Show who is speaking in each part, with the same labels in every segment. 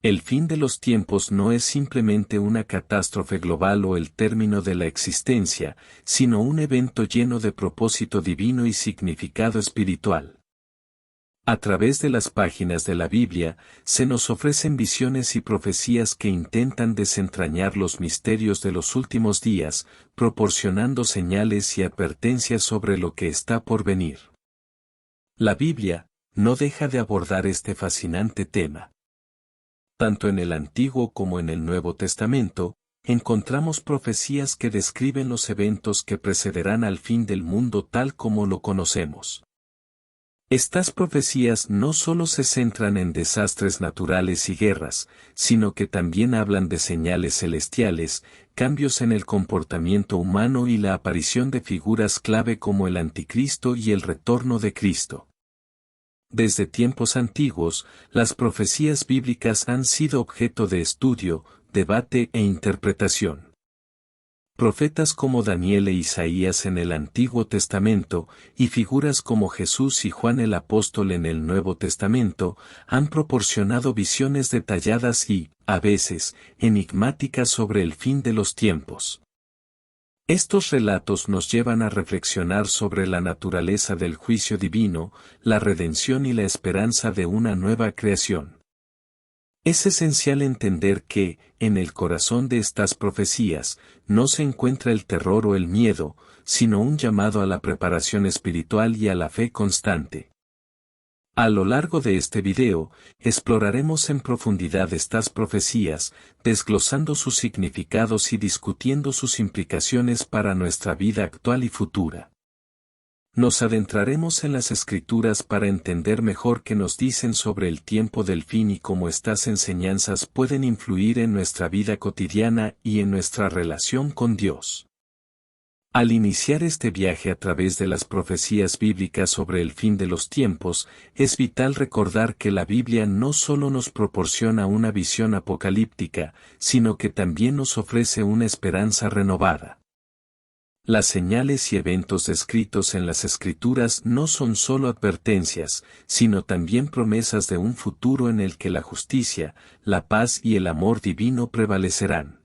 Speaker 1: El fin de los tiempos no es simplemente una catástrofe global o el término de la existencia, sino un evento lleno de propósito divino y significado espiritual. A través de las páginas de la Biblia, se nos ofrecen visiones y profecías que intentan desentrañar los misterios de los últimos días, proporcionando señales y advertencias sobre lo que está por venir. La Biblia no deja de abordar este fascinante tema. Tanto en el Antiguo como en el Nuevo Testamento, encontramos profecías que describen los eventos que precederán al fin del mundo tal como lo conocemos. Estas profecías no solo se centran en desastres naturales y guerras, sino que también hablan de señales celestiales, cambios en el comportamiento humano y la aparición de figuras clave como el Anticristo y el retorno de Cristo. Desde tiempos antiguos, las profecías bíblicas han sido objeto de estudio, debate e interpretación. Profetas como Daniel e Isaías en el Antiguo Testamento, y figuras como Jesús y Juan el Apóstol en el Nuevo Testamento, han proporcionado visiones detalladas y, a veces, enigmáticas sobre el fin de los tiempos. Estos relatos nos llevan a reflexionar sobre la naturaleza del juicio divino, la redención y la esperanza de una nueva creación. Es esencial entender que, en el corazón de estas profecías, no se encuentra el terror o el miedo, sino un llamado a la preparación espiritual y a la fe constante. A lo largo de este video, exploraremos en profundidad estas profecías, desglosando sus significados y discutiendo sus implicaciones para nuestra vida actual y futura. Nos adentraremos en las Escrituras para entender mejor qué nos dicen sobre el tiempo del fin y cómo estas enseñanzas pueden influir en nuestra vida cotidiana y en nuestra relación con Dios. Al iniciar este viaje a través de las profecías bíblicas sobre el fin de los tiempos, es vital recordar que la Biblia no solo nos proporciona una visión apocalíptica, sino que también nos ofrece una esperanza renovada. Las señales y eventos descritos en las Escrituras no son solo advertencias, sino también promesas de un futuro en el que la justicia, la paz y el amor divino prevalecerán.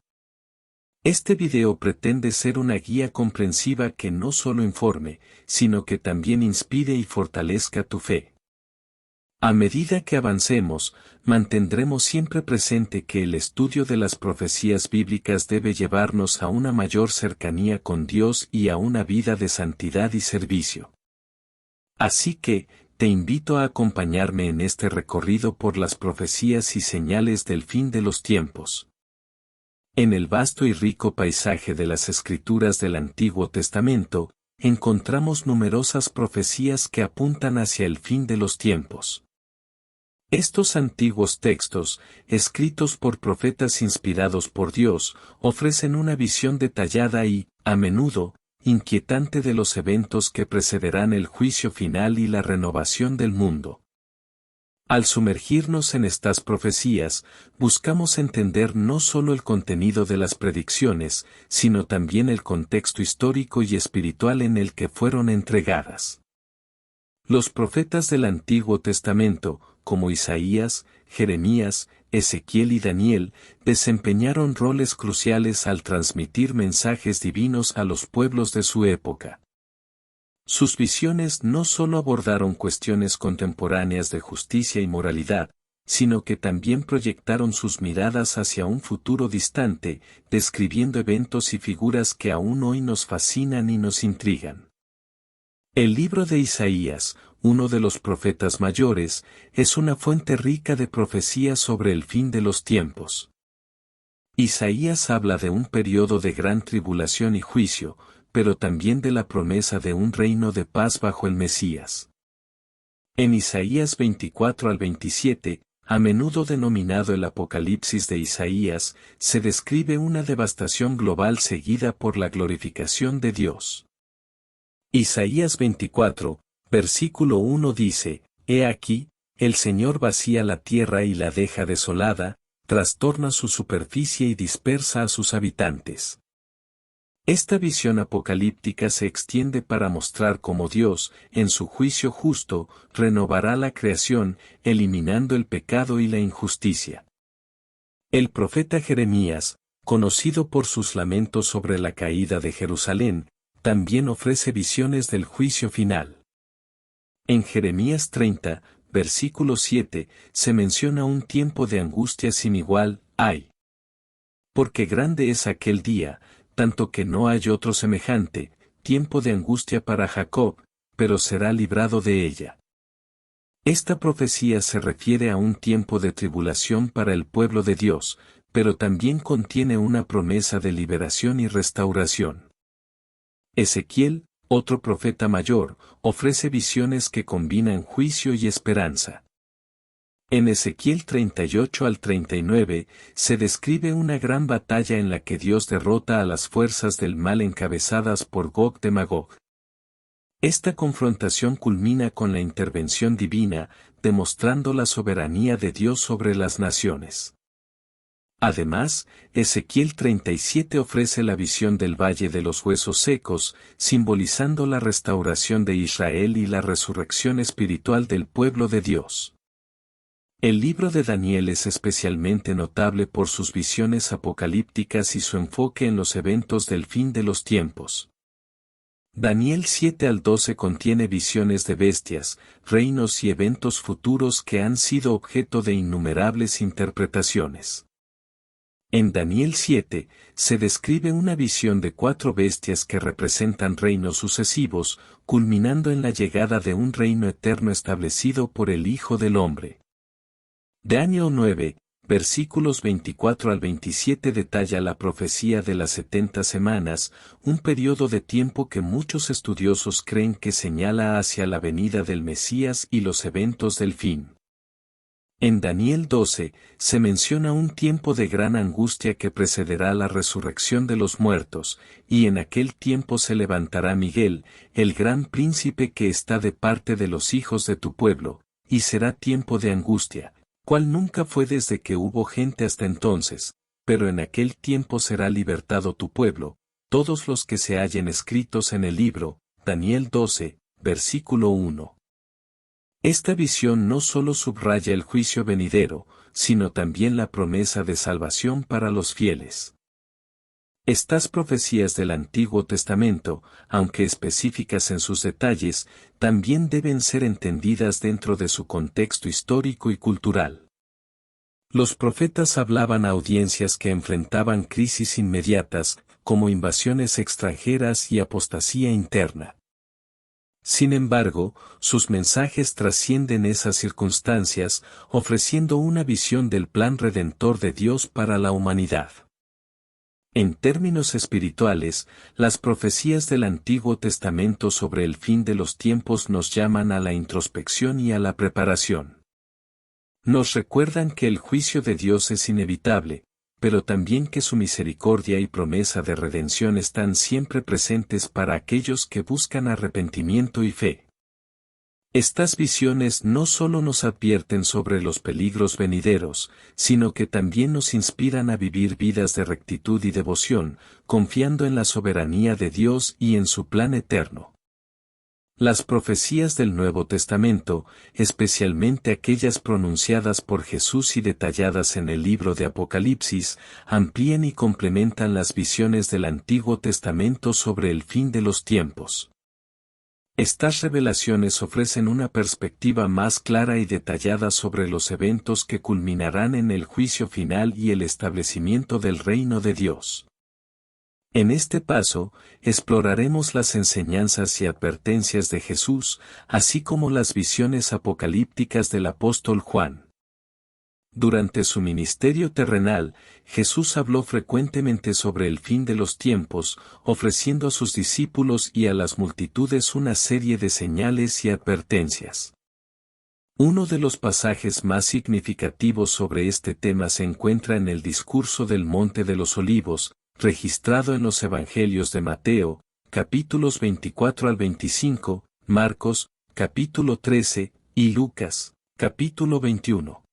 Speaker 1: Este video pretende ser una guía comprensiva que no solo informe, sino que también inspire y fortalezca tu fe. A medida que avancemos, mantendremos siempre presente que el estudio de las profecías bíblicas debe llevarnos a una mayor cercanía con Dios y a una vida de santidad y servicio. Así que, te invito a acompañarme en este recorrido por las profecías y señales del fin de los tiempos. En el vasto y rico paisaje de las Escrituras del Antiguo Testamento, encontramos numerosas profecías que apuntan hacia el fin de los tiempos. Estos antiguos textos, escritos por profetas inspirados por Dios, ofrecen una visión detallada y, a menudo, inquietante de los eventos que precederán el juicio final y la renovación del mundo. Al sumergirnos en estas profecías, buscamos entender no solo el contenido de las predicciones, sino también el contexto histórico y espiritual en el que fueron entregadas. Los profetas del Antiguo Testamento, como Isaías, Jeremías, Ezequiel y Daniel, desempeñaron roles cruciales al transmitir mensajes divinos a los pueblos de su época. Sus visiones no solo abordaron cuestiones contemporáneas de justicia y moralidad, sino que también proyectaron sus miradas hacia un futuro distante, describiendo eventos y figuras que aún hoy nos fascinan y nos intrigan. El libro de Isaías, uno de los profetas mayores, es una fuente rica de profecías sobre el fin de los tiempos. Isaías habla de un periodo de gran tribulación y juicio, pero también de la promesa de un reino de paz bajo el Mesías. En Isaías 24 al 27, a menudo denominado el Apocalipsis de Isaías, se describe una devastación global seguida por la glorificación de Dios. Isaías 24, versículo 1 dice, «He aquí, el Señor vacía la tierra y la deja desolada, trastorna su superficie y dispersa a sus habitantes». Esta visión apocalíptica se extiende para mostrar cómo Dios, en su juicio justo, renovará la creación, eliminando el pecado y la injusticia. El profeta Jeremías, conocido por sus lamentos sobre la caída de Jerusalén, también ofrece visiones del juicio final. En Jeremías 30, versículo 7, se menciona un tiempo de angustia sin igual, ¡ay! Porque grande es aquel día, tanto que no hay otro semejante, tiempo de angustia para Jacob, pero será librado de ella. Esta profecía se refiere a un tiempo de tribulación para el pueblo de Dios, pero también contiene una promesa de liberación y restauración. Ezequiel, otro profeta mayor, ofrece visiones que combinan juicio y esperanza. En Ezequiel 38 al 39, se describe una gran batalla en la que Dios derrota a las fuerzas del mal encabezadas por Gog de Magog. Esta confrontación culmina con la intervención divina, demostrando la soberanía de Dios sobre las naciones. Además, Ezequiel 37 ofrece la visión del Valle de los Huesos Secos, simbolizando la restauración de Israel y la resurrección espiritual del pueblo de Dios. El libro de Daniel es especialmente notable por sus visiones apocalípticas y su enfoque en los eventos del fin de los tiempos. Daniel 7 al 12 contiene visiones de bestias, reinos y eventos futuros que han sido objeto de innumerables interpretaciones. En Daniel 7, se describe una visión de 4 bestias que representan reinos sucesivos, culminando en la llegada de un reino eterno establecido por el Hijo del Hombre. Daniel 9, versículos 24 al 27 detalla la profecía de las 70 semanas, un periodo de tiempo que muchos estudiosos creen que señala hacia la venida del Mesías y los eventos del fin. En Daniel 12, se menciona un tiempo de gran angustia que precederá la resurrección de los muertos, y en aquel tiempo se levantará Miguel, el gran príncipe que está de parte de los hijos de tu pueblo, y será tiempo de angustia, cual nunca fue desde que hubo gente hasta entonces, pero en aquel tiempo será libertado tu pueblo, todos los que se hallen escritos en el libro, Daniel 12, versículo 1. Esta visión no solo subraya el juicio venidero, sino también la promesa de salvación para los fieles. Estas profecías del Antiguo Testamento, aunque específicas en sus detalles, también deben ser entendidas dentro de su contexto histórico y cultural. Los profetas hablaban a audiencias que enfrentaban crisis inmediatas, como invasiones extranjeras y apostasía interna. Sin embargo, sus mensajes trascienden esas circunstancias, ofreciendo una visión del plan redentor de Dios para la humanidad. En términos espirituales, las profecías del Antiguo Testamento sobre el fin de los tiempos nos llaman a la introspección y a la preparación. Nos recuerdan que el juicio de Dios es inevitable, pero también que su misericordia y promesa de redención están siempre presentes para aquellos que buscan arrepentimiento y fe. Estas visiones no solo nos advierten sobre los peligros venideros, sino que también nos inspiran a vivir vidas de rectitud y devoción, confiando en la soberanía de Dios y en su plan eterno. Las profecías del Nuevo Testamento, especialmente aquellas pronunciadas por Jesús y detalladas en el libro de Apocalipsis, amplían y complementan las visiones del Antiguo Testamento sobre el fin de los tiempos. Estas revelaciones ofrecen una perspectiva más clara y detallada sobre los eventos que culminarán en el juicio final y el establecimiento del reino de Dios. En este paso, exploraremos las enseñanzas y advertencias de Jesús, así como las visiones apocalípticas del apóstol Juan. Durante su ministerio terrenal, Jesús habló frecuentemente sobre el fin de los tiempos, ofreciendo a sus discípulos y a las multitudes una serie de señales y advertencias. Uno de los pasajes más significativos sobre este tema se encuentra en el discurso del Monte de los Olivos, registrado en los Evangelios de Mateo, capítulos 24 al 25, Marcos, capítulo 13, y Lucas, capítulo 21.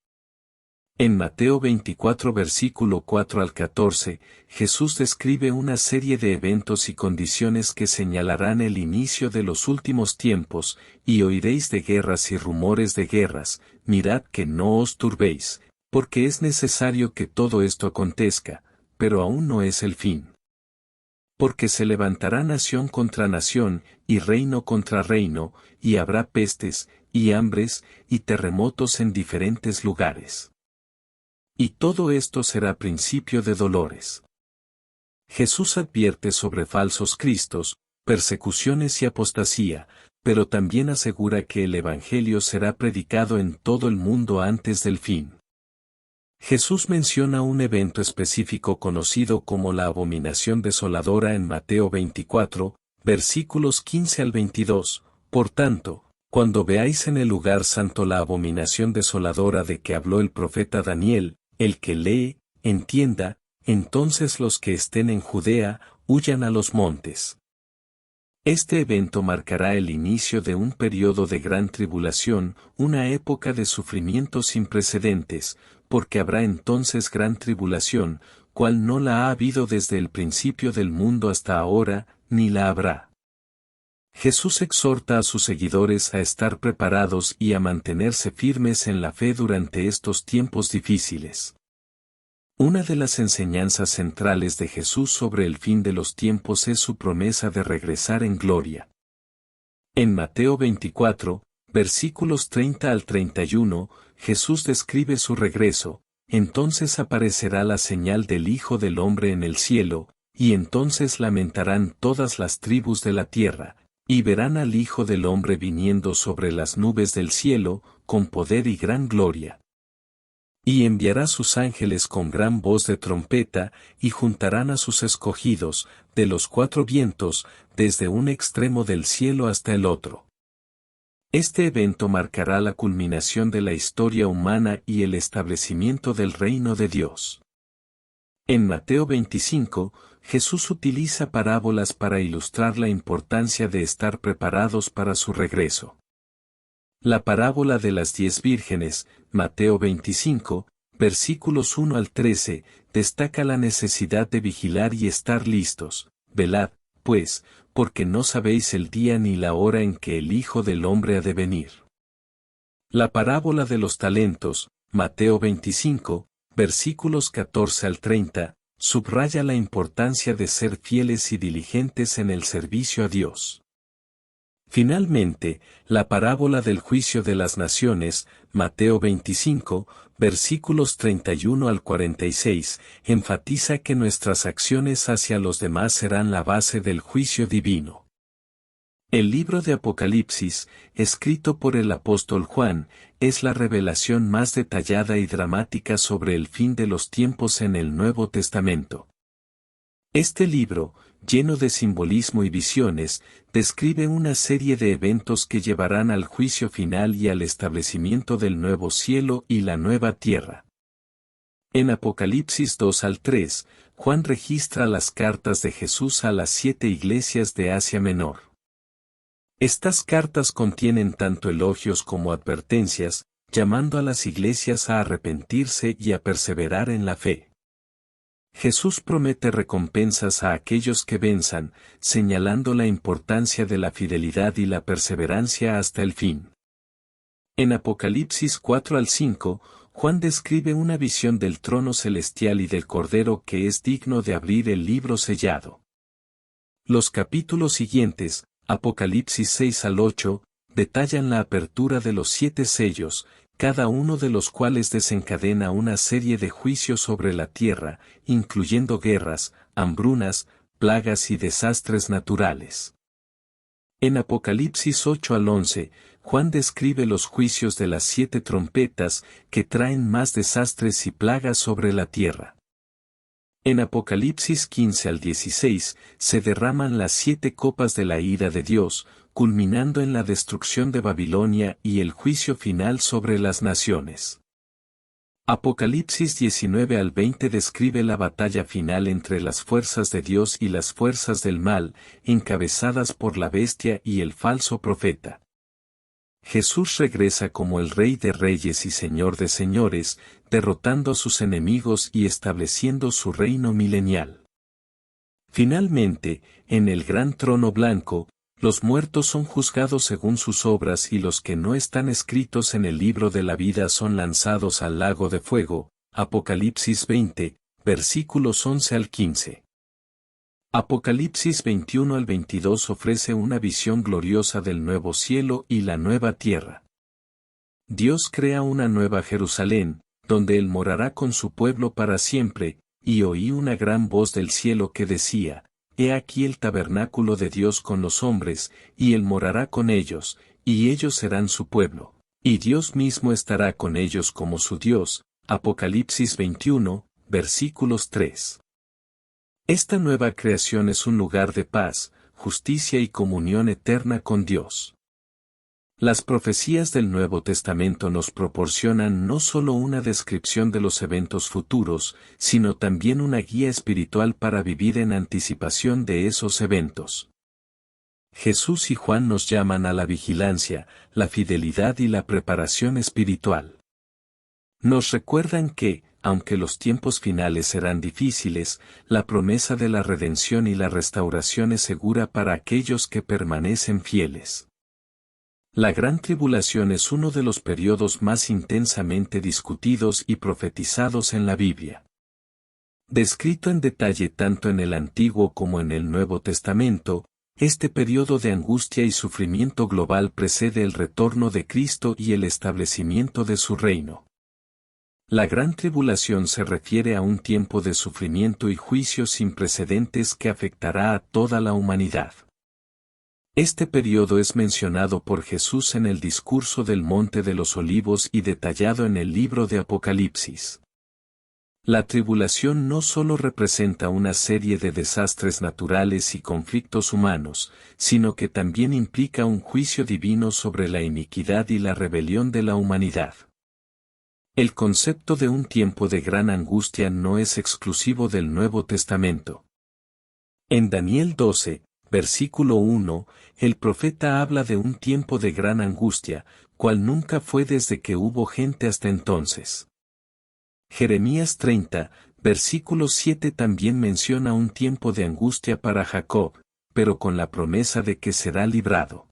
Speaker 1: En Mateo 24 versículo 4 al 14, Jesús describe una serie de eventos y condiciones que señalarán el inicio de los últimos tiempos, y oiréis de guerras y rumores de guerras, mirad que no os turbéis, Porque es necesario que todo esto acontezca, pero aún no es el fin. Porque se levantará nación contra nación, y reino contra reino, y habrá pestes, y hambres, y terremotos en diferentes lugares. Y todo esto será principio de dolores. Jesús advierte sobre falsos cristos, persecuciones y apostasía, pero también asegura que el Evangelio será predicado en todo el mundo antes del fin. Jesús menciona un evento específico conocido como la abominación desoladora en Mateo 24, versículos 15 al 22. Por tanto, cuando veáis en el lugar santo la abominación desoladora de que habló el profeta Daniel, el que lee, entienda, entonces los que estén en Judea, huyan a los montes. Este evento marcará el inicio de un periodo de gran tribulación, una época de sufrimiento sin precedentes, porque habrá entonces gran tribulación, cual no la ha habido desde el principio del mundo hasta ahora, ni la habrá. Jesús exhorta a sus seguidores a estar preparados y a mantenerse firmes en la fe durante estos tiempos difíciles. Una de las enseñanzas centrales de Jesús sobre el fin de los tiempos es su promesa de regresar en gloria. En Mateo 24, versículos 30 al 31, Jesús describe su regreso, entonces aparecerá la señal del Hijo del Hombre en el cielo, y entonces lamentarán todas las tribus de la tierra, y verán al Hijo del Hombre viniendo sobre las nubes del cielo, con poder y gran gloria. Y enviará sus ángeles con gran voz de trompeta, y juntarán a sus escogidos, de los cuatro vientos, desde un extremo del cielo hasta el otro. Este evento marcará la culminación de la historia humana y el establecimiento del reino de Dios. En Mateo 25, Jesús utiliza parábolas para ilustrar la importancia de estar preparados para su regreso. La parábola de las 10 vírgenes, Mateo 25, versículos 1 al 13, destaca la necesidad de vigilar y estar listos. Velad, pues, porque no sabéis el día ni la hora en que el Hijo del Hombre ha de venir. La parábola de los talentos, Mateo 25, versículos 14 al 30, subraya la importancia de ser fieles y diligentes en el servicio a Dios. Finalmente, la parábola del juicio de las naciones, Mateo 25, versículos 31 al 46, enfatiza que nuestras acciones hacia los demás serán la base del juicio divino. El libro de Apocalipsis, escrito por el apóstol Juan, es la revelación más detallada y dramática sobre el fin de los tiempos en el Nuevo Testamento. Este libro, lleno de simbolismo y visiones, describe una serie de eventos que llevarán al juicio final y al establecimiento del nuevo cielo y la nueva tierra. En Apocalipsis 2 al 3, Juan registra las cartas de Jesús a las 7 iglesias de Asia Menor. Estas cartas contienen tanto elogios como advertencias, llamando a las iglesias a arrepentirse y a perseverar en la fe. Jesús promete recompensas a aquellos que venzan, señalando la importancia de la fidelidad y la perseverancia hasta el fin. En Apocalipsis 4 al 5, Juan describe una visión del trono celestial y del Cordero que es digno de abrir el libro sellado. Los capítulos siguientes, Apocalipsis 6 al 8, detallan la apertura de los 7 sellos, cada uno de los cuales desencadena una serie de juicios sobre la tierra, incluyendo guerras, hambrunas, plagas y desastres naturales. En Apocalipsis 8 al 11, Juan describe los juicios de las 7 trompetas, que traen más desastres y plagas sobre la tierra. En Apocalipsis 15 al 16, se derraman las 7 copas de la ira de Dios, culminando en la destrucción de Babilonia y el juicio final sobre las naciones. Apocalipsis 19 al 20 describe la batalla final entre las fuerzas de Dios y las fuerzas del mal, encabezadas por la bestia y el falso profeta. Jesús regresa como el Rey de Reyes y Señor de Señores, derrotando a sus enemigos y estableciendo su reino milenial. Finalmente, en el gran trono blanco, Los muertos son juzgados según sus obras y los que no están escritos en el libro de la vida son lanzados al lago de fuego. Apocalipsis 20, versículos 11 al 15. Apocalipsis 21 al 22 ofrece una visión gloriosa del nuevo cielo y la nueva tierra. Dios crea una nueva Jerusalén, donde Él morará con su pueblo para siempre, y oí una gran voz del cielo que decía, He aquí el tabernáculo de Dios con los hombres, y Él morará con ellos, y ellos serán su pueblo, y Dios mismo estará con ellos como su Dios. Apocalipsis 21, versículos 3. Esta nueva creación es un lugar de paz, justicia y comunión eterna con Dios. Las profecías del Nuevo Testamento nos proporcionan no solo una descripción de los eventos futuros, sino también una guía espiritual para vivir en anticipación de esos eventos. Jesús y Juan nos llaman a la vigilancia, la fidelidad y la preparación espiritual. Nos recuerdan que, aunque los tiempos finales serán difíciles, la promesa de la redención y la restauración es segura para aquellos que permanecen fieles. La Gran Tribulación es uno de los periodos más intensamente discutidos y profetizados en la Biblia. Descrito en detalle tanto en el Antiguo como en el Nuevo Testamento, este periodo de angustia y sufrimiento global precede el retorno de Cristo y el establecimiento de su reino. La Gran Tribulación se refiere a un tiempo de sufrimiento y juicio sin precedentes que afectará a toda la humanidad. Este periodo es mencionado por Jesús en el discurso del Monte de los Olivos y detallado en el libro de Apocalipsis. La tribulación no solo representa una serie de desastres naturales y conflictos humanos, sino que también implica un juicio divino sobre la iniquidad y la rebelión de la humanidad. El concepto de un tiempo de gran angustia no es exclusivo del Nuevo Testamento. En Daniel 12, versículo 1, el profeta habla de un tiempo de gran angustia, cual nunca fue desde que hubo gente hasta entonces. Jeremías 30, versículo 7 también menciona un tiempo de angustia para Jacob, pero con la promesa de que será librado.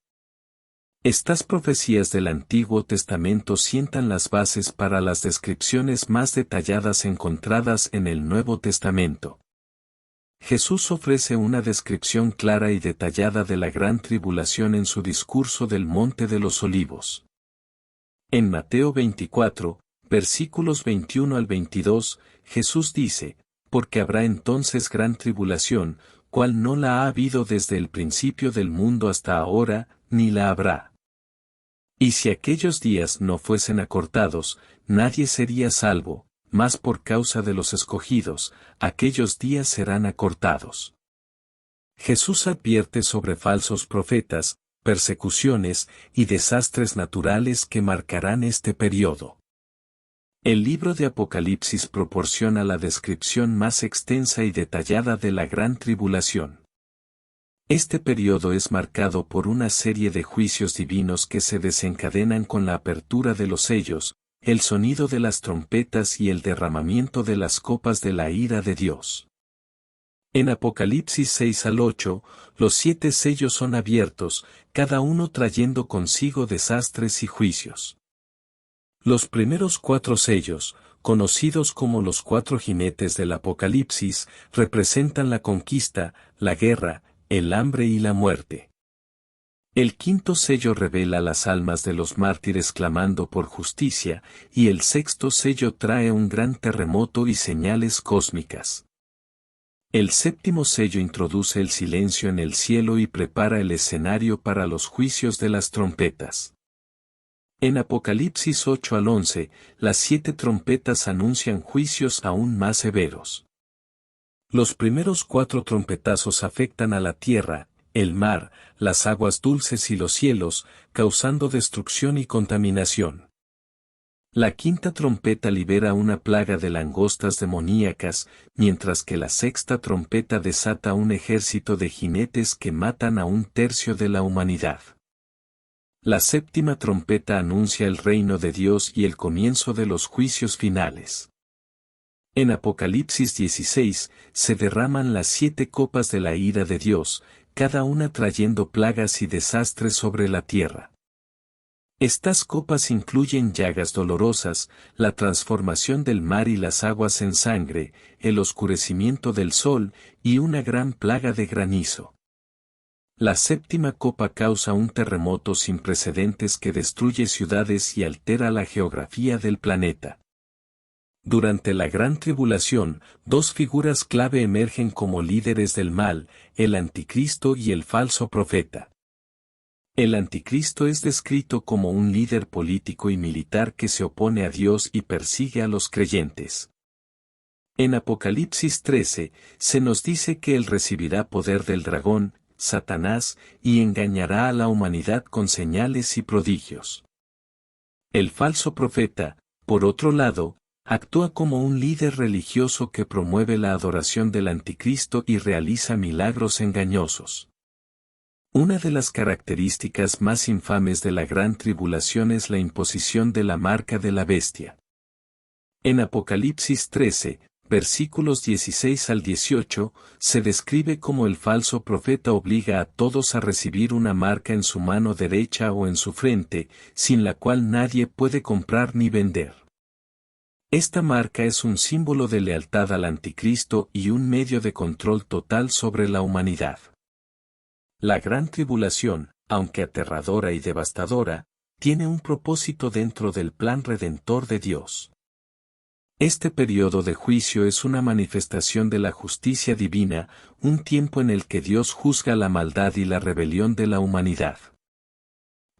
Speaker 1: Estas profecías del Antiguo Testamento sientan las bases para las descripciones más detalladas encontradas en el Nuevo Testamento. Jesús ofrece una descripción clara y detallada de la gran tribulación en su discurso del Monte de los Olivos. En Mateo 24, versículos 21 al 22, Jesús dice, porque habrá entonces gran tribulación, cual no la ha habido desde el principio del mundo hasta ahora, ni la habrá. Y si aquellos días no fuesen acortados, nadie sería salvo, mas por causa de los escogidos, aquellos días serán acortados. Jesús advierte sobre falsos profetas, persecuciones y desastres naturales que marcarán este periodo. El libro de Apocalipsis proporciona la descripción más extensa y detallada de la gran tribulación. Este periodo es marcado por una serie de juicios divinos que se desencadenan con la apertura de los sellos, el sonido de las trompetas y el derramamiento de las copas de la ira de Dios. En Apocalipsis 6 al 8, los 7 sellos son abiertos, cada uno trayendo consigo desastres y juicios. Los primeros 4 sellos, conocidos como los 4 jinetes del Apocalipsis, representan la conquista, la guerra, el hambre y la muerte. El quinto sello revela las almas de los mártires clamando por justicia, y el sexto sello trae un gran terremoto y señales cósmicas. El séptimo sello introduce el silencio en el cielo y prepara el escenario para los juicios de las trompetas. En Apocalipsis 8 al 11, las 7 trompetas anuncian juicios aún más severos. Los primeros 4 trompetazos afectan a la tierra, el mar, las aguas dulces y los cielos, causando destrucción y contaminación. La quinta trompeta libera una plaga de langostas demoníacas, mientras que la sexta trompeta desata un ejército de jinetes que matan a un tercio de la humanidad. La séptima trompeta anuncia el reino de Dios y el comienzo de los juicios finales. En Apocalipsis 16, se derraman las 7 copas de la ira de Dios, cada una trayendo plagas y desastres sobre la tierra. Estas copas incluyen llagas dolorosas, la transformación del mar y las aguas en sangre, el oscurecimiento del sol, y una gran plaga de granizo. La séptima copa causa un terremoto sin precedentes que destruye ciudades y altera la geografía del planeta. Durante la Gran Tribulación, dos figuras clave emergen como líderes del mal, el Anticristo y el falso profeta. El Anticristo es descrito como un líder político y militar que se opone a Dios y persigue a los creyentes. En Apocalipsis 13, se nos dice que él recibirá poder del dragón, Satanás, y engañará a la humanidad con señales y prodigios. El falso profeta, por otro lado, actúa como un líder religioso que promueve la adoración del Anticristo y realiza milagros engañosos. Una de las características más infames de la Gran Tribulación es la imposición de la marca de la bestia. En Apocalipsis 13, versículos 16 al 18, se describe cómo el falso profeta obliga a todos a recibir una marca en su mano derecha o en su frente, sin la cual nadie puede comprar ni vender. Esta marca es un símbolo de lealtad al Anticristo y un medio de control total sobre la humanidad. La Gran Tribulación, aunque aterradora y devastadora, tiene un propósito dentro del plan redentor de Dios. Este periodo de juicio es una manifestación de la justicia divina, un tiempo en el que Dios juzga la maldad y la rebelión de la humanidad.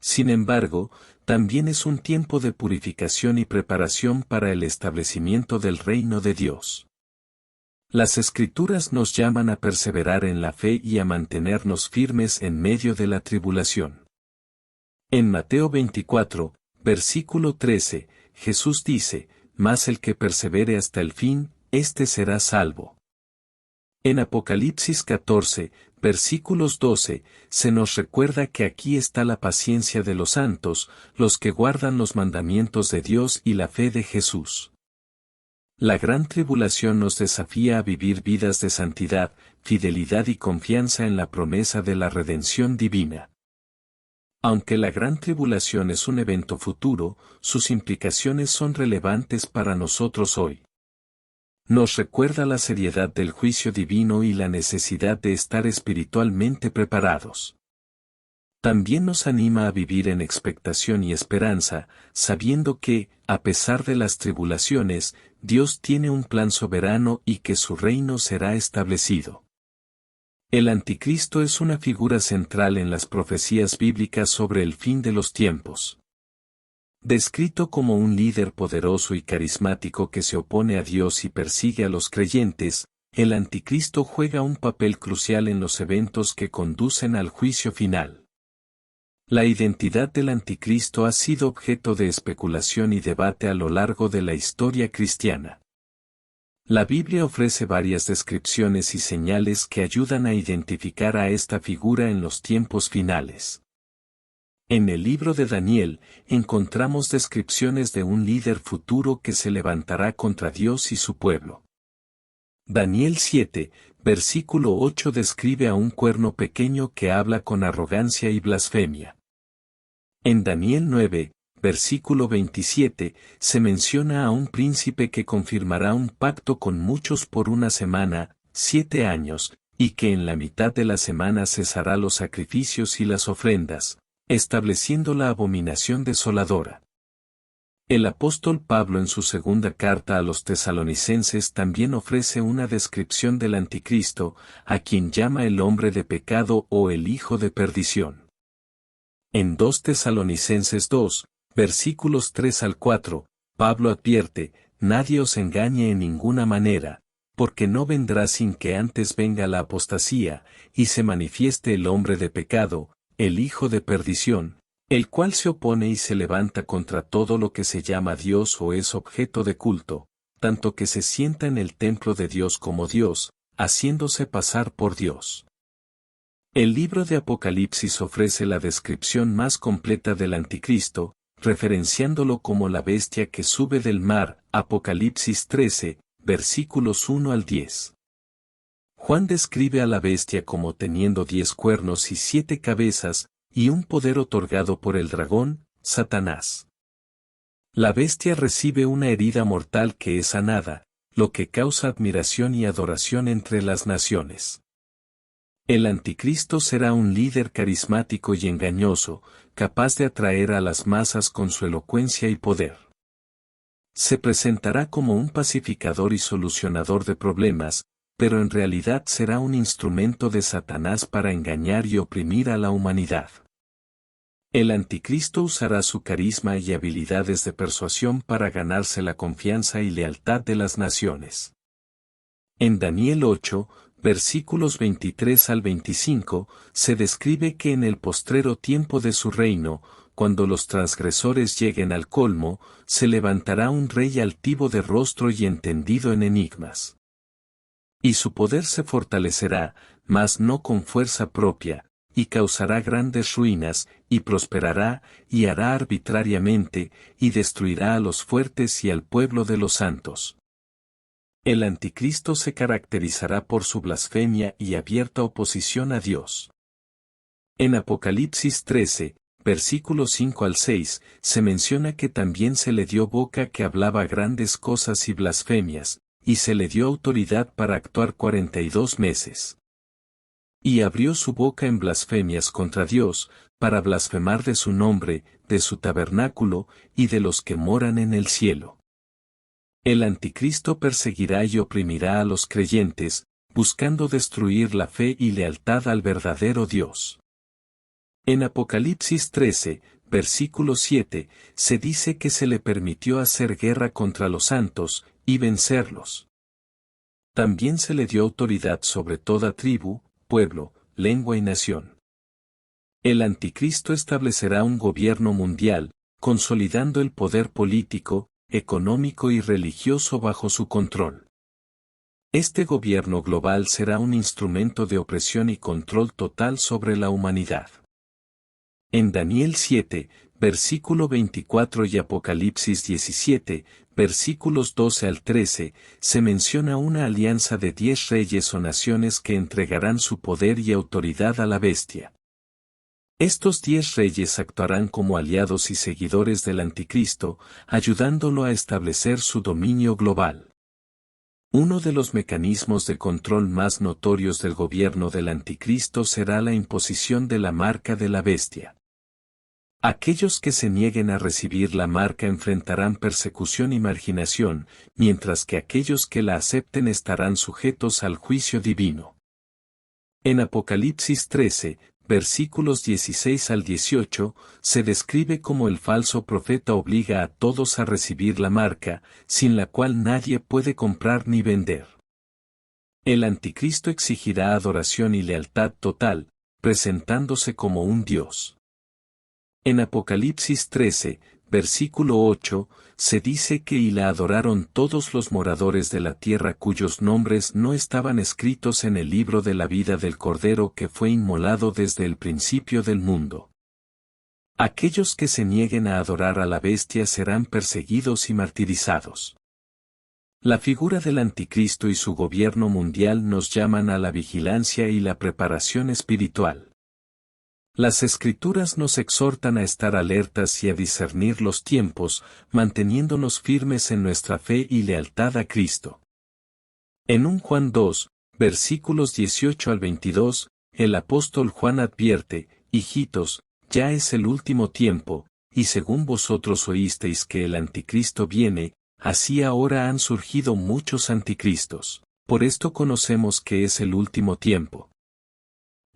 Speaker 1: Sin embargo, también es un tiempo de purificación y preparación para el establecimiento del reino de Dios. Las Escrituras nos llaman a perseverar en la fe y a mantenernos firmes en medio de la tribulación. En Mateo 24, versículo 13, Jesús dice, mas el que persevere hasta el fin, éste será salvo. En Apocalipsis 14, versículos 12, se nos recuerda que aquí está la paciencia de los santos, los que guardan los mandamientos de Dios y la fe de Jesús. La Gran Tribulación nos desafía a vivir vidas de santidad, fidelidad y confianza en la promesa de la redención divina. Aunque la Gran Tribulación es un evento futuro, sus implicaciones son relevantes para nosotros hoy. Nos recuerda la seriedad del juicio divino y la necesidad de estar espiritualmente preparados. También nos anima a vivir en expectación y esperanza, sabiendo que, a pesar de las tribulaciones, Dios tiene un plan soberano y que su reino será establecido. El Anticristo es una figura central en las profecías bíblicas sobre el fin de los tiempos. Descrito como un líder poderoso y carismático que se opone a Dios y persigue a los creyentes, el Anticristo juega un papel crucial en los eventos que conducen al juicio final. La identidad del Anticristo ha sido objeto de especulación y debate a lo largo de la historia cristiana. La Biblia ofrece varias descripciones y señales que ayudan a identificar a esta figura en los tiempos finales. En el libro de Daniel, encontramos descripciones de un líder futuro que se levantará contra Dios y su pueblo. Daniel 7, versículo 8 describe a un cuerno pequeño que habla con arrogancia y blasfemia. En Daniel 9, versículo 27, se menciona a un príncipe que confirmará un pacto con muchos por una semana, 7 años, y que en la mitad de la semana cesará los sacrificios y las ofrendas, estableciendo la abominación desoladora. El apóstol Pablo en su segunda carta a los tesalonicenses también ofrece una descripción del Anticristo, a quien llama el hombre de pecado o el hijo de perdición. En 2 Tesalonicenses 2, versículos 3 al 4, Pablo advierte, nadie os engañe en ninguna manera, porque no vendrá sin que antes venga la apostasía, y se manifieste el hombre de pecado, el hijo de perdición, el cual se opone y se levanta contra todo lo que se llama Dios o es objeto de culto, tanto que se sienta en el templo de Dios como Dios, haciéndose pasar por Dios. El libro de Apocalipsis ofrece la descripción más completa del Anticristo, referenciándolo como la bestia que sube del mar, Apocalipsis 13, versículos 1 al 10. Juan describe a la bestia como teniendo 10 cuernos y 7 cabezas, y un poder otorgado por el dragón, Satanás. La bestia recibe una herida mortal que es sanada, lo que causa admiración y adoración entre las naciones. El anticristo será un líder carismático y engañoso, capaz de atraer a las masas con su elocuencia y poder. Se presentará como un pacificador y solucionador de problemas, pero en realidad será un instrumento de Satanás para engañar y oprimir a la humanidad. El anticristo usará su carisma y habilidades de persuasión para ganarse la confianza y lealtad de las naciones. En Daniel 8, versículos 23 al 25, se describe que en el postrero tiempo de su reino, cuando los transgresores lleguen al colmo, se levantará un rey altivo de rostro y entendido en enigmas. Y su poder se fortalecerá, mas no con fuerza propia, y causará grandes ruinas, y prosperará, y hará arbitrariamente, y destruirá a los fuertes y al pueblo de los santos. El anticristo se caracterizará por su blasfemia y abierta oposición a Dios. En Apocalipsis 13, versículos 5 al 6, se menciona que también se le dio boca que hablaba grandes cosas y blasfemias, y se le dio autoridad para actuar 42 meses. Y abrió su boca en blasfemias contra Dios, para blasfemar de su nombre, de su tabernáculo, y de los que moran en el cielo. El anticristo perseguirá y oprimirá a los creyentes, buscando destruir la fe y lealtad al verdadero Dios. En Apocalipsis 13, versículo 7, se dice que se le permitió hacer guerra contra los santos, y vencerlos. También se le dio autoridad sobre toda tribu, pueblo, lengua y nación. El anticristo establecerá un gobierno mundial, consolidando el poder político, económico y religioso bajo su control. Este gobierno global será un instrumento de opresión y control total sobre la humanidad. En Daniel 7, versículo 24 y Apocalipsis 17, versículos 12 al 13, se menciona una alianza de 10 reyes o naciones que entregarán su poder y autoridad a la bestia. Estos 10 reyes actuarán como aliados y seguidores del anticristo, ayudándolo a establecer su dominio global. Uno de los mecanismos de control más notorios del gobierno del anticristo será la imposición de la marca de la bestia. Aquellos que se nieguen a recibir la marca enfrentarán persecución y marginación, mientras que aquellos que la acepten estarán sujetos al juicio divino. En Apocalipsis 13, versículos 16 al 18, se describe cómo el falso profeta obliga a todos a recibir la marca, sin la cual nadie puede comprar ni vender. El anticristo exigirá adoración y lealtad total, presentándose como un dios. En Apocalipsis 13, versículo 8, se dice que y la adoraron todos los moradores de la tierra cuyos nombres no estaban escritos en el libro de la vida del Cordero que fue inmolado desde el principio del mundo. Aquellos que se nieguen a adorar a la bestia serán perseguidos y martirizados. La figura del anticristo y su gobierno mundial nos llaman a la vigilancia y la preparación espiritual. Las Escrituras nos exhortan a estar alertas y a discernir los tiempos, manteniéndonos firmes en nuestra fe y lealtad a Cristo. En 1 Juan 2, versículos 18 al 22, el apóstol Juan advierte, hijitos, ya es el último tiempo, y según vosotros oísteis que el anticristo viene, así ahora han surgido muchos anticristos. Por esto conocemos que es el último tiempo.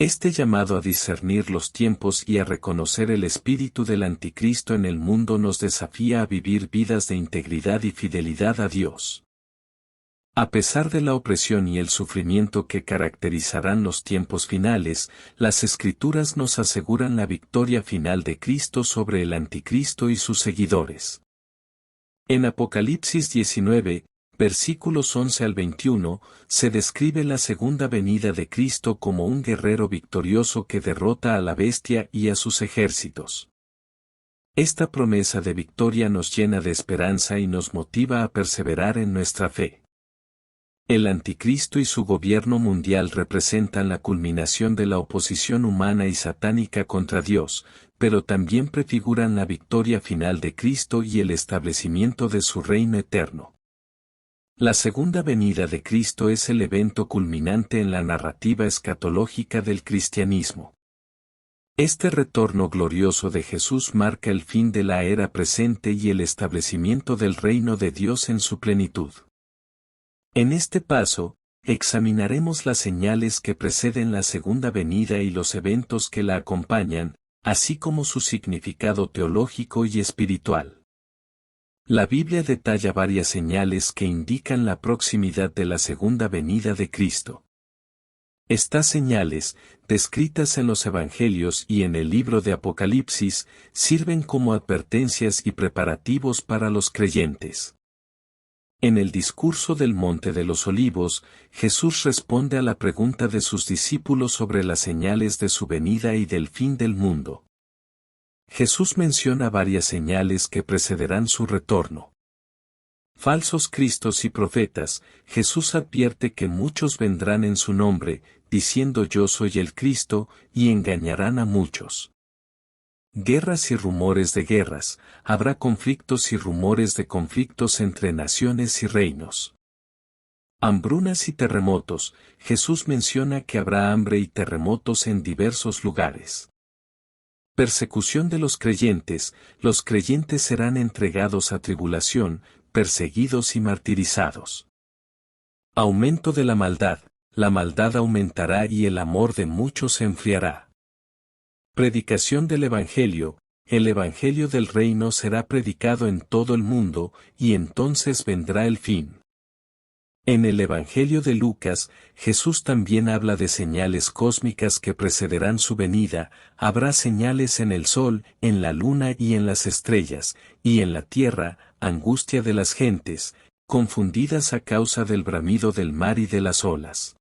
Speaker 1: Este llamado a discernir los tiempos y a reconocer el espíritu del anticristo en el mundo nos desafía a vivir vidas de integridad y fidelidad a Dios. A pesar de la opresión y el sufrimiento que caracterizarán los tiempos finales, las Escrituras nos aseguran la victoria final de Cristo sobre el anticristo y sus seguidores. En Apocalipsis 19, versículos 11 al 21, se describe la segunda venida de Cristo como un guerrero victorioso que derrota a la bestia y a sus ejércitos. Esta promesa de victoria nos llena de esperanza y nos motiva a perseverar en nuestra fe. El anticristo y su gobierno mundial representan la culminación de la oposición humana y satánica contra Dios, pero también prefiguran la victoria final de Cristo y el establecimiento de su reino eterno. La segunda venida de Cristo es el evento culminante en la narrativa escatológica del cristianismo. Este retorno glorioso de Jesús marca el fin de la era presente y el establecimiento del reino de Dios en su plenitud. En este paso, examinaremos las señales que preceden la segunda venida y los eventos que la acompañan, así como su significado teológico y espiritual. La Biblia detalla varias señales que indican la proximidad de la segunda venida de Cristo. Estas señales, descritas en los Evangelios y en el libro de Apocalipsis, sirven como advertencias y preparativos para los creyentes. En el discurso del Monte de los Olivos, Jesús responde a la pregunta de sus discípulos sobre las señales de su venida y del fin del mundo. Jesús menciona varias señales que precederán su retorno. Falsos cristos y profetas, Jesús advierte que muchos vendrán en su nombre, diciendo yo soy el Cristo, y engañarán a muchos. Guerras y rumores de guerras, habrá conflictos y rumores de conflictos entre naciones y reinos. Hambrunas y terremotos, Jesús menciona que habrá hambre y terremotos en diversos lugares. Persecución de los creyentes serán entregados a tribulación, perseguidos y martirizados. Aumento de la maldad aumentará y el amor de muchos se enfriará. Predicación del Evangelio, el Evangelio del reino será predicado en todo el mundo, y entonces vendrá el fin. En el Evangelio de Lucas, Jesús también habla de señales cósmicas que precederán su venida, habrá señales en el sol, en la luna y en las estrellas, y en la tierra, angustia de las gentes, confundidas a causa del bramido del mar y de las olas.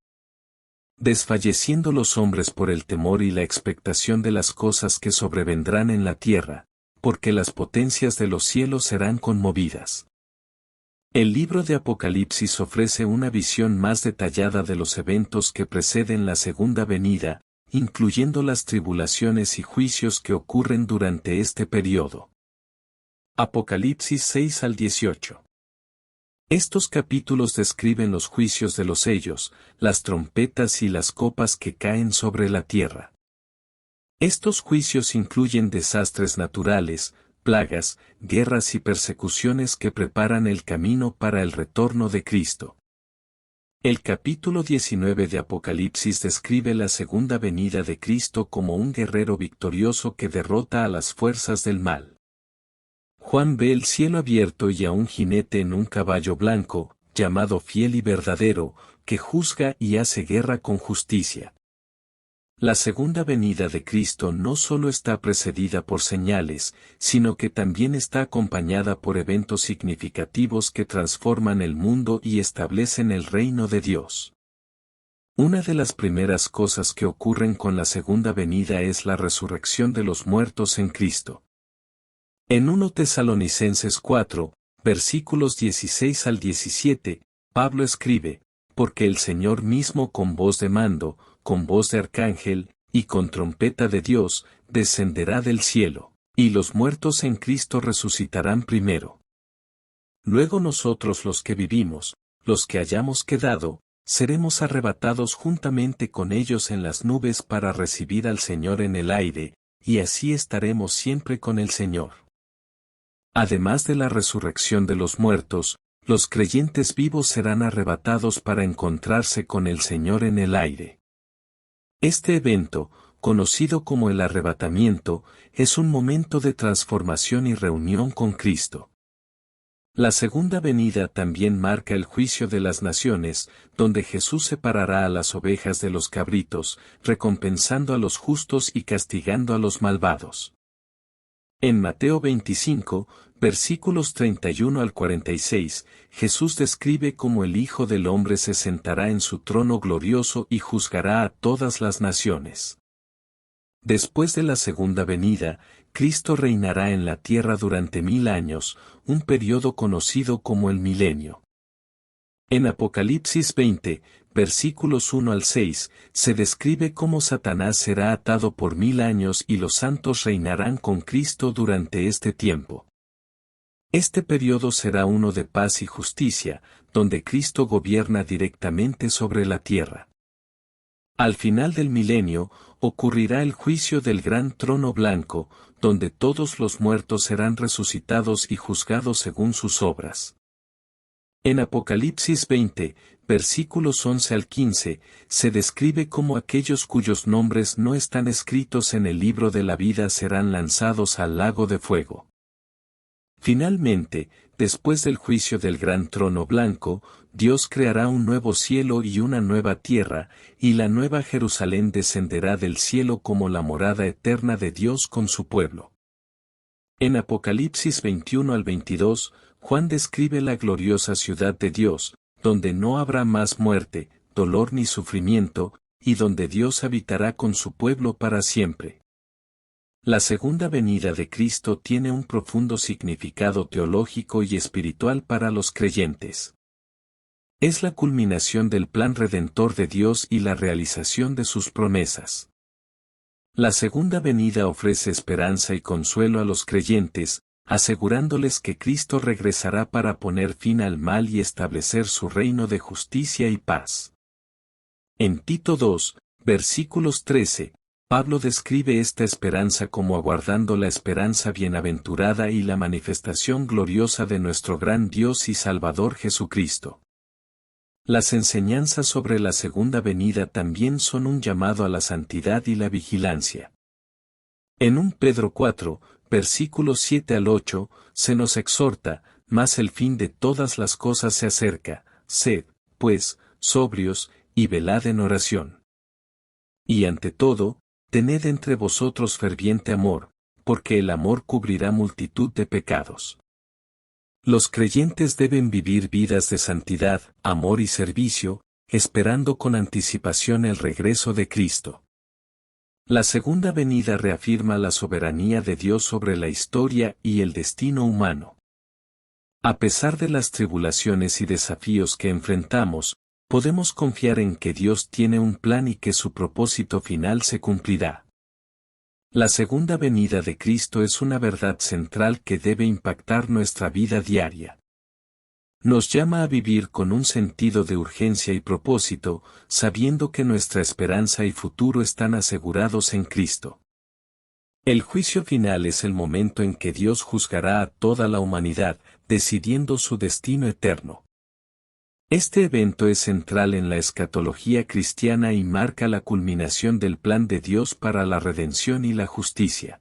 Speaker 1: Desfalleciendo los hombres por el temor y la expectación de las cosas que sobrevendrán en la tierra, porque las potencias de los cielos serán conmovidas. El libro de Apocalipsis ofrece una visión más detallada de los eventos que preceden la segunda venida, incluyendo las tribulaciones y juicios que ocurren durante este periodo. Apocalipsis 6 al 18. Estos capítulos describen los juicios de los sellos, las trompetas y las copas que caen sobre la tierra. Estos juicios incluyen desastres naturales, plagas, guerras y persecuciones que preparan el camino para el retorno de Cristo. El capítulo 19 de Apocalipsis describe la segunda venida de Cristo como un guerrero victorioso que derrota a las fuerzas del mal. Juan ve el cielo abierto y a un jinete en un caballo blanco, llamado Fiel y Verdadero, que juzga y hace guerra con justicia. La segunda venida de Cristo no solo está precedida por señales, sino que también está acompañada por eventos significativos que transforman el mundo y establecen el reino de Dios. Una de las primeras cosas que ocurren con la segunda venida es la resurrección de los muertos en Cristo. En 1 Tesalonicenses 4, versículos 16 al 17, Pablo escribe, porque el Señor mismo con voz de mando, con voz de arcángel, y con trompeta de Dios, descenderá del cielo, y los muertos en Cristo resucitarán primero. Luego nosotros los que vivimos, los que hayamos quedado, seremos arrebatados juntamente con ellos en las nubes para recibir al Señor en el aire, y así estaremos siempre con el Señor. Además de la resurrección de los muertos, los creyentes vivos serán arrebatados para encontrarse con el Señor en el aire. Este evento, conocido como el arrebatamiento, es un momento de transformación y reunión con Cristo. La segunda venida también marca el juicio de las naciones, donde Jesús separará a las ovejas de los cabritos, recompensando a los justos y castigando a los malvados. En Mateo 25, versículos 31 al 46, Jesús describe cómo el Hijo del Hombre se sentará en su trono glorioso y juzgará a todas las naciones. Después de la segunda venida, Cristo reinará en la tierra durante 1000 años, un periodo conocido como el milenio. En Apocalipsis 20, versículos 1 al 6, se describe cómo Satanás será atado por 1000 años y los santos reinarán con Cristo durante este tiempo. Este periodo será uno de paz y justicia, donde Cristo gobierna directamente sobre la tierra. Al final del milenio, ocurrirá el juicio del gran trono blanco, donde todos los muertos serán resucitados y juzgados según sus obras. En Apocalipsis 20, versículos 11 al 15, se describe cómo aquellos cuyos nombres no están escritos en el libro de la vida serán lanzados al lago de fuego. Finalmente, después del juicio del gran trono blanco, Dios creará un nuevo cielo y una nueva tierra, y la nueva Jerusalén descenderá del cielo como la morada eterna de Dios con su pueblo. En Apocalipsis 21 al 22, Juan describe la gloriosa ciudad de Dios, donde no habrá más muerte, dolor ni sufrimiento, y donde Dios habitará con su pueblo para siempre. La segunda venida de Cristo tiene un profundo significado teológico y espiritual para los creyentes. Es la culminación del plan redentor de Dios y la realización de sus promesas. La segunda venida ofrece esperanza y consuelo a los creyentes, asegurándoles que Cristo regresará para poner fin al mal y establecer su reino de justicia y paz. En Tito 2, versículos 13, Pablo describe esta esperanza como aguardando la esperanza bienaventurada y la manifestación gloriosa de nuestro gran Dios y Salvador Jesucristo. Las enseñanzas sobre la segunda venida también son un llamado a la santidad y la vigilancia. En 1 Pedro 4, versículos 7 al 8, se nos exhorta, mas el fin de todas las cosas se acerca, sed, pues, sobrios, y velad en oración. Y ante todo, tened entre vosotros ferviente amor, porque el amor cubrirá multitud de pecados. Los creyentes deben vivir vidas de santidad, amor y servicio, esperando con anticipación el regreso de Cristo. La segunda venida reafirma la soberanía de Dios sobre la historia y el destino humano. A pesar de las tribulaciones y desafíos que enfrentamos, podemos confiar en que Dios tiene un plan y que su propósito final se cumplirá. La segunda venida de Cristo es una verdad central que debe impactar nuestra vida diaria. Nos llama a vivir con un sentido de urgencia y propósito, sabiendo que nuestra esperanza y futuro están asegurados en Cristo. El juicio final es el momento en que Dios juzgará a toda la humanidad, decidiendo su destino eterno. Este evento es central en la escatología cristiana y marca la culminación del plan de Dios para la redención y la justicia.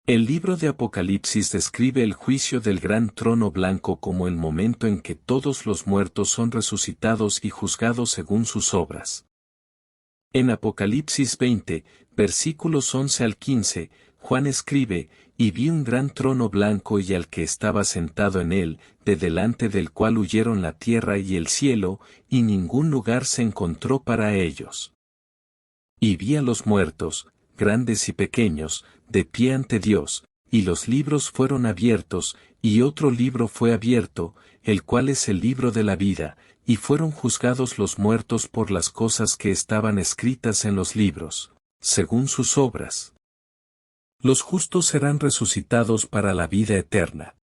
Speaker 1: El libro de Apocalipsis describe el juicio del gran trono blanco como el momento en que todos los muertos son resucitados y juzgados según sus obras. En Apocalipsis 20, versículos 11 al 15, Juan escribe, y vi un gran trono blanco y al que estaba sentado en él, de delante del cual huyeron la tierra y el cielo, y ningún lugar se encontró para ellos. Y vi a los muertos, grandes y pequeños, de pie ante Dios, y los libros fueron abiertos, y otro libro fue abierto, el cual es el libro de la vida, y fueron juzgados los muertos por las cosas que estaban escritas en los libros, según sus obras. Los justos serán resucitados para la vida eterna.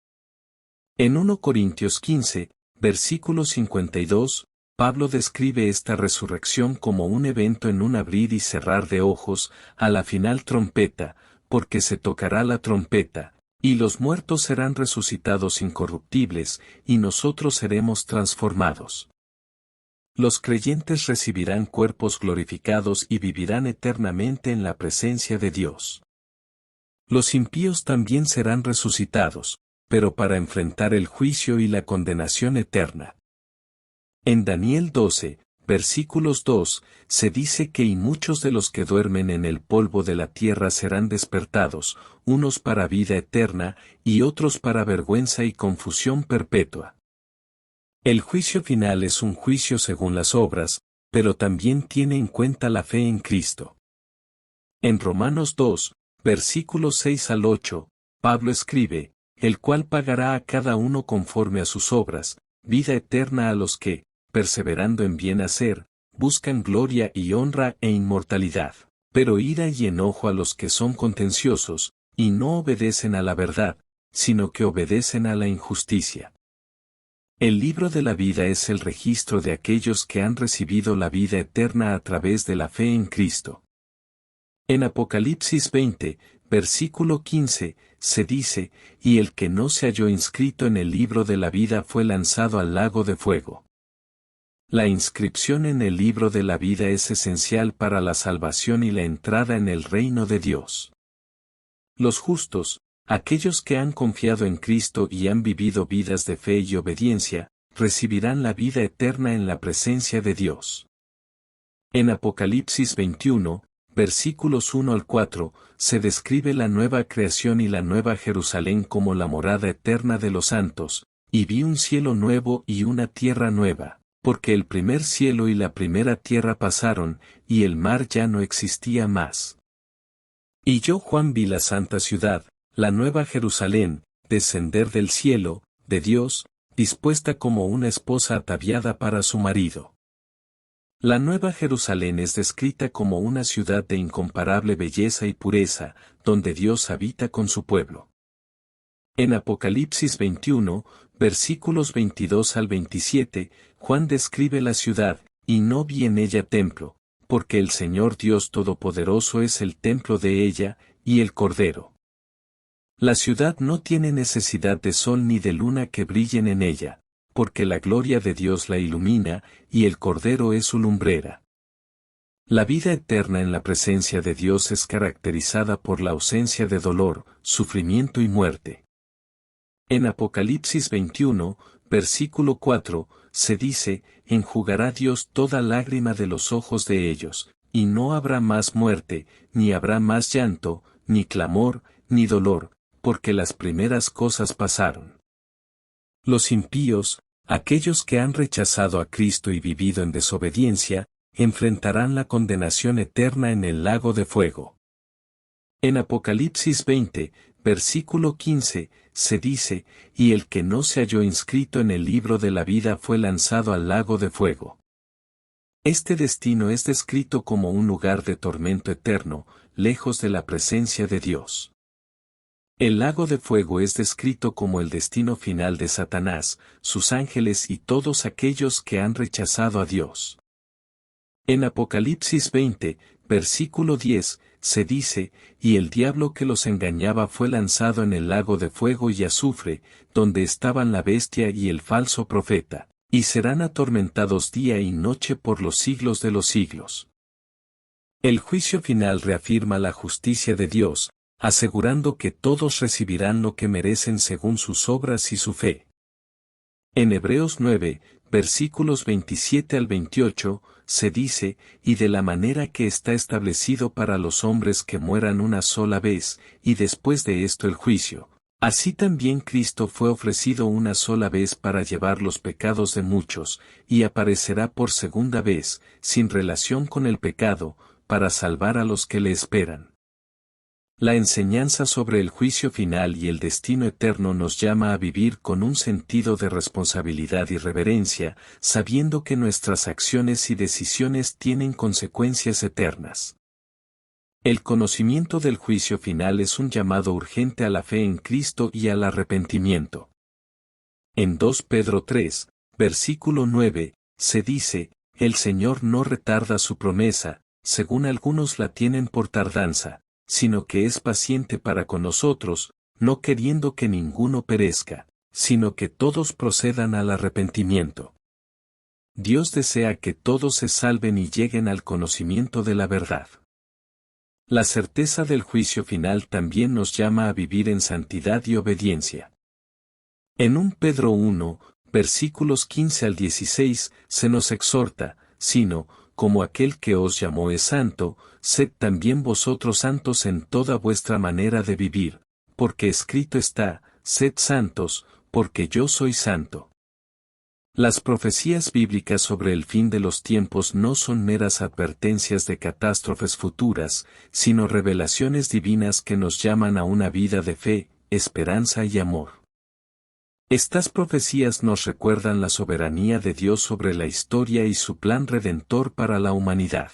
Speaker 1: En 1 Corintios 15, versículo 52, Pablo describe esta resurrección como un evento en un abrir y cerrar de ojos, a la final trompeta, porque se tocará la trompeta, y los muertos serán resucitados incorruptibles, y nosotros seremos transformados. Los creyentes recibirán cuerpos glorificados y vivirán eternamente en la presencia de Dios. Los impíos también serán resucitados, pero para enfrentar el juicio y la condenación eterna. En Daniel 12, versículos 2, se dice que y muchos de los que duermen en el polvo de la tierra serán despertados, unos para vida eterna, y otros para vergüenza y confusión perpetua. El juicio final es un juicio según las obras, pero también tiene en cuenta la fe en Cristo. En Romanos 2, versículos 6 al 8, Pablo escribe, el cual pagará a cada uno conforme a sus obras, vida eterna a los que, perseverando en bien hacer, buscan gloria y honra e inmortalidad, pero ira y enojo a los que son contenciosos, y no obedecen a la verdad, sino que obedecen a la injusticia. El libro de la vida es el registro de aquellos que han recibido la vida eterna a través de la fe en Cristo. En Apocalipsis 20, versículo 15, se dice, y el que no se halló inscrito en el libro de la vida fue lanzado al lago de fuego. La inscripción en el libro de la vida es esencial para la salvación y la entrada en el reino de Dios. Los justos, aquellos que han confiado en Cristo y han vivido vidas de fe y obediencia, recibirán la vida eterna en la presencia de Dios. En Apocalipsis 21, versículos 1 al 4, se describe la nueva creación y la nueva Jerusalén como la morada eterna de los santos, y vi un cielo nuevo y una tierra nueva, porque el primer cielo y la primera tierra pasaron, y el mar ya no existía más. Y yo Juan vi la santa ciudad, la nueva Jerusalén, descender del cielo, de Dios, dispuesta como una esposa ataviada para su marido. La nueva Jerusalén es descrita como una ciudad de incomparable belleza y pureza, donde Dios habita con su pueblo. En Apocalipsis 21, versículos 22 al 27, Juan describe la ciudad, y no vi en ella templo, porque el Señor Dios Todopoderoso es el templo de ella, y el Cordero. La ciudad no tiene necesidad de sol ni de luna que brillen en ella, porque la gloria de Dios la ilumina, y el Cordero es su lumbrera. La vida eterna en la presencia de Dios es caracterizada por la ausencia de dolor, sufrimiento y muerte. En Apocalipsis 21, versículo 4, se dice, enjugará Dios toda lágrima de los ojos de ellos, y no habrá más muerte, ni habrá más llanto, ni clamor, ni dolor, porque las primeras cosas pasaron. Los impíos, aquellos que han rechazado a Cristo y vivido en desobediencia, enfrentarán la condenación eterna en el lago de fuego. En Apocalipsis 20, versículo 15, se dice, y el que no se halló inscrito en el libro de la vida fue lanzado al lago de fuego. Este destino es descrito como un lugar de tormento eterno, lejos de la presencia de Dios. El lago de fuego es descrito como el destino final de Satanás, sus ángeles y todos aquellos que han rechazado a Dios. En Apocalipsis 20, versículo 10, se dice, y el diablo que los engañaba fue lanzado en el lago de fuego y azufre, donde estaban la bestia y el falso profeta, y serán atormentados día y noche por los siglos de los siglos. El juicio final reafirma la justicia de Dios, asegurando que todos recibirán lo que merecen según sus obras y su fe. En Hebreos 9, versículos 27 al 28, se dice, y de la manera que está establecido para los hombres que mueran una sola vez, y después de esto el juicio, así también Cristo fue ofrecido una sola vez para llevar los pecados de muchos, y aparecerá por segunda vez, sin relación con el pecado, para salvar a los que le esperan. La enseñanza sobre el juicio final y el destino eterno nos llama a vivir con un sentido de responsabilidad y reverencia, sabiendo que nuestras acciones y decisiones tienen consecuencias eternas. El conocimiento del juicio final es un llamado urgente a la fe en Cristo y al arrepentimiento. En 2 Pedro 3, versículo 9, se dice, el Señor no retarda su promesa, según algunos la tienen por tardanza, sino que es paciente para con nosotros, no queriendo que ninguno perezca, sino que todos procedan al arrepentimiento. Dios desea que todos se salven y lleguen al conocimiento de la verdad. La certeza del juicio final también nos llama a vivir en santidad y obediencia. En 1 Pedro 1, versículos 15 al 16, se nos exhorta, sino, como aquel que os llamó es santo, sed también vosotros santos en toda vuestra manera de vivir, porque escrito está, sed santos, porque yo soy santo. Las profecías bíblicas sobre el fin de los tiempos no son meras advertencias de catástrofes futuras, sino revelaciones divinas que nos llaman a una vida de fe, esperanza y amor. Estas profecías nos recuerdan la soberanía de Dios sobre la historia y su plan redentor para la humanidad.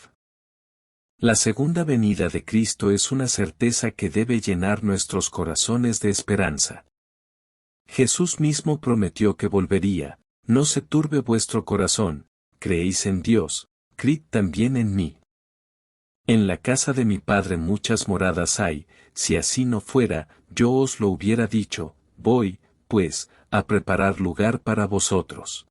Speaker 1: La segunda venida de Cristo es una certeza que debe llenar nuestros corazones de esperanza. Jesús mismo prometió que volvería: no se turbe vuestro corazón, creéis en Dios, creed también en mí. En la casa de mi Padre muchas moradas hay; si así no fuera, yo os lo hubiera dicho. Voy, pues, a preparar lugar para vosotros.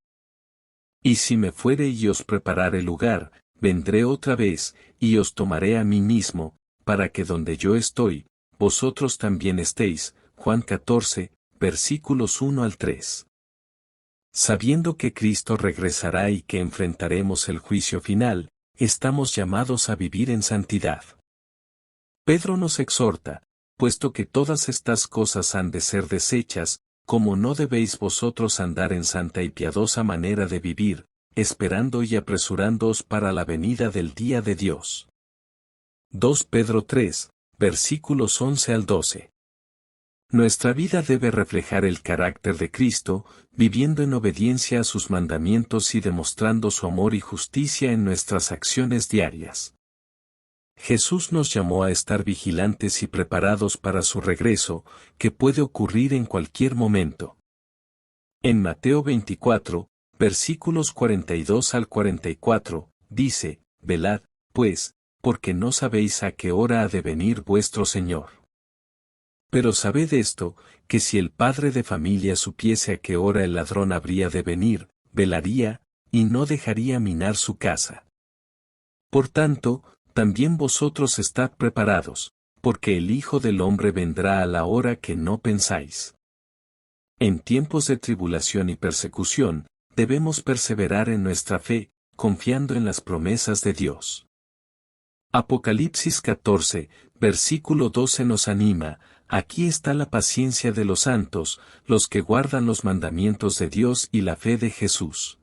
Speaker 1: Y si me fuere y os preparare lugar, vendré otra vez, y os tomaré a mí mismo, para que donde yo estoy, vosotros también estéis. Juan 14, versículos 1 al 3. Sabiendo que Cristo regresará y que enfrentaremos el juicio final, estamos llamados a vivir en santidad. Pedro nos exhorta: puesto que todas estas cosas han de ser deshechas, ¿cómo no debéis vosotros andar en santa y piadosa manera de vivir, esperando y apresurándoos para la venida del día de Dios? 2 Pedro 3, versículos 11 al 12. Nuestra vida debe reflejar el carácter de Cristo, viviendo en obediencia a sus mandamientos y demostrando su amor y justicia en nuestras acciones diarias. Jesús nos llamó a estar vigilantes y preparados para su regreso, que puede ocurrir en cualquier momento. En Mateo 24, versículos 42 al 44, dice: velad, pues, porque no sabéis a qué hora ha de venir vuestro Señor. Pero sabed esto, que si el padre de familia supiese a qué hora el ladrón habría de venir, velaría, y no dejaría minar su casa. Por tanto, también vosotros estad preparados, porque el Hijo del Hombre vendrá a la hora que no pensáis. En tiempos de tribulación y persecución, debemos perseverar en nuestra fe, confiando en las promesas de Dios. Apocalipsis 14, versículo 12 nos anima: aquí está la paciencia de los santos, los que guardan los mandamientos de Dios y la fe de Jesús.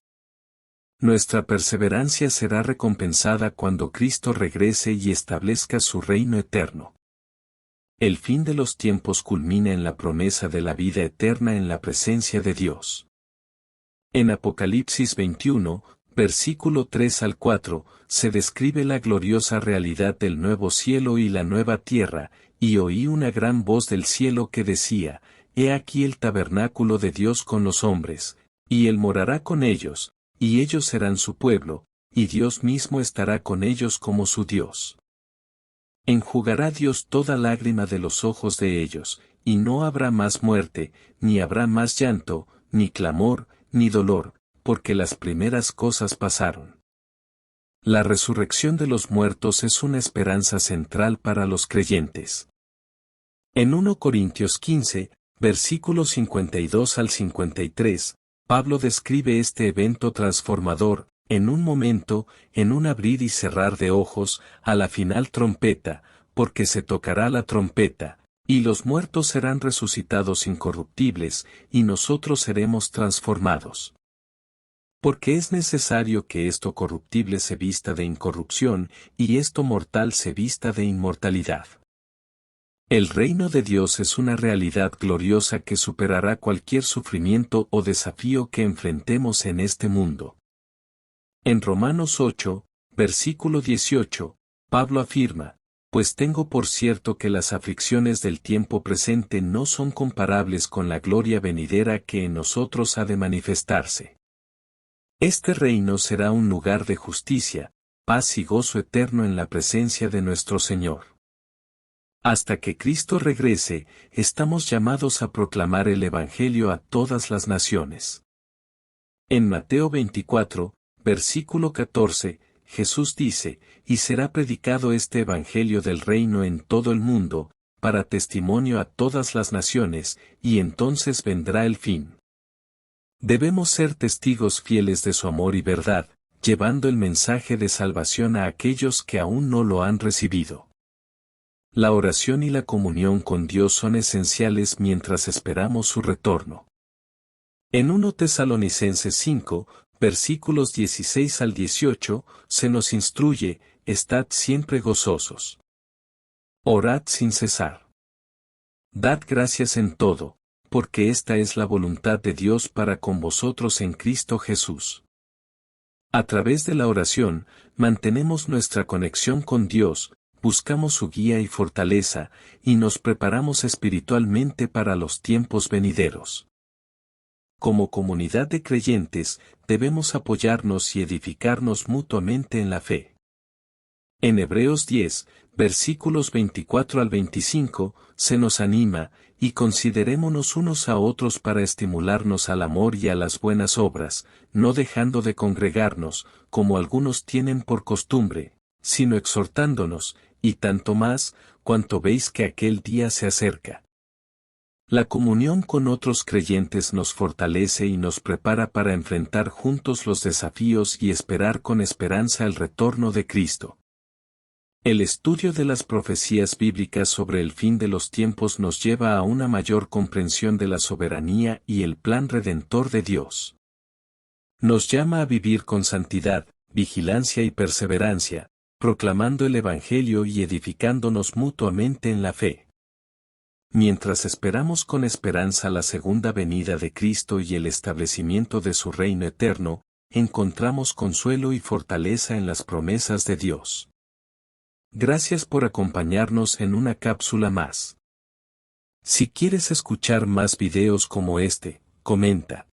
Speaker 1: Nuestra perseverancia será recompensada cuando Cristo regrese y establezca su reino eterno. El fin de los tiempos culmina en la promesa de la vida eterna en la presencia de Dios. En Apocalipsis 21, versículo 3 al 4, se describe la gloriosa realidad del nuevo cielo y la nueva tierra: y oí una gran voz del cielo que decía: he aquí el tabernáculo de Dios con los hombres, y él morará con ellos, y ellos serán su pueblo, y Dios mismo estará con ellos como su Dios. Enjugará Dios toda lágrima de los ojos de ellos, y no habrá más muerte, ni habrá más llanto, ni clamor, ni dolor, porque las primeras cosas pasaron. La resurrección de los muertos es una esperanza central para los creyentes. En 1 Corintios 15, versículos 52 al 53, Pablo describe este evento transformador: en un momento, en un abrir y cerrar de ojos, a la final trompeta, porque se tocará la trompeta, y los muertos serán resucitados incorruptibles, y nosotros seremos transformados. Porque es necesario que esto corruptible se vista de incorrupción, y esto mortal se vista de inmortalidad. El reino de Dios es una realidad gloriosa que superará cualquier sufrimiento o desafío que enfrentemos en este mundo. En Romanos 8, versículo 18, Pablo afirma: pues tengo por cierto que las aflicciones del tiempo presente no son comparables con la gloria venidera que en nosotros ha de manifestarse. Este reino será un lugar de justicia, paz y gozo eterno en la presencia de nuestro Señor. Hasta que Cristo regrese, estamos llamados a proclamar el Evangelio a todas las naciones. En Mateo 24, versículo 14, Jesús dice: y será predicado este Evangelio del reino en todo el mundo, para testimonio a todas las naciones, y entonces vendrá el fin. Debemos ser testigos fieles de su amor y verdad, llevando el mensaje de salvación a aquellos que aún no lo han recibido. La oración y la comunión con Dios son esenciales mientras esperamos su retorno. En 1 Tesalonicenses 5, versículos 16 al 18, se nos instruye: estad siempre gozosos. Orad sin cesar. Dad gracias en todo, porque esta es la voluntad de Dios para con vosotros en Cristo Jesús. A través de la oración, mantenemos nuestra conexión con Dios, buscamos su guía y fortaleza, y nos preparamos espiritualmente para los tiempos venideros. Como comunidad de creyentes, debemos apoyarnos y edificarnos mutuamente en la fe. En Hebreos 10, versículos 24 al 25, se nos anima, y considerémonos unos a otros para estimularnos al amor y a las buenas obras, no dejando de congregarnos, como algunos tienen por costumbre, sino exhortándonos, y tanto más, cuanto veis que aquel día se acerca. La comunión con otros creyentes nos fortalece y nos prepara para enfrentar juntos los desafíos y esperar con esperanza el retorno de Cristo. El estudio de las profecías bíblicas sobre el fin de los tiempos nos lleva a una mayor comprensión de la soberanía y el plan redentor de Dios. Nos llama a vivir con santidad, vigilancia y perseverancia, proclamando el Evangelio y edificándonos mutuamente en la fe. Mientras esperamos con esperanza la segunda venida de Cristo y el establecimiento de su reino eterno, encontramos consuelo y fortaleza en las promesas de Dios. Gracias por acompañarnos en una cápsula más. Si quieres escuchar más videos como este, comenta.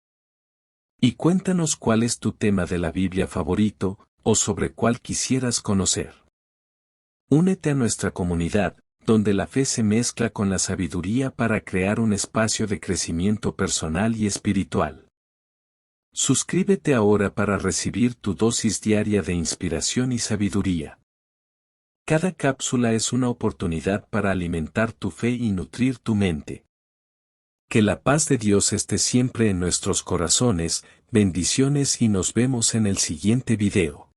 Speaker 1: Y cuéntanos cuál es tu tema de la Biblia favorito, o sobre cuál quisieras conocer. Únete a nuestra comunidad, donde la fe se mezcla con la sabiduría para crear un espacio de crecimiento personal y espiritual. Suscríbete ahora para recibir tu dosis diaria de inspiración y sabiduría. Cada cápsula es una oportunidad para alimentar tu fe y nutrir tu mente. Que la paz de Dios esté siempre en nuestros corazones, bendiciones y nos vemos en el siguiente video.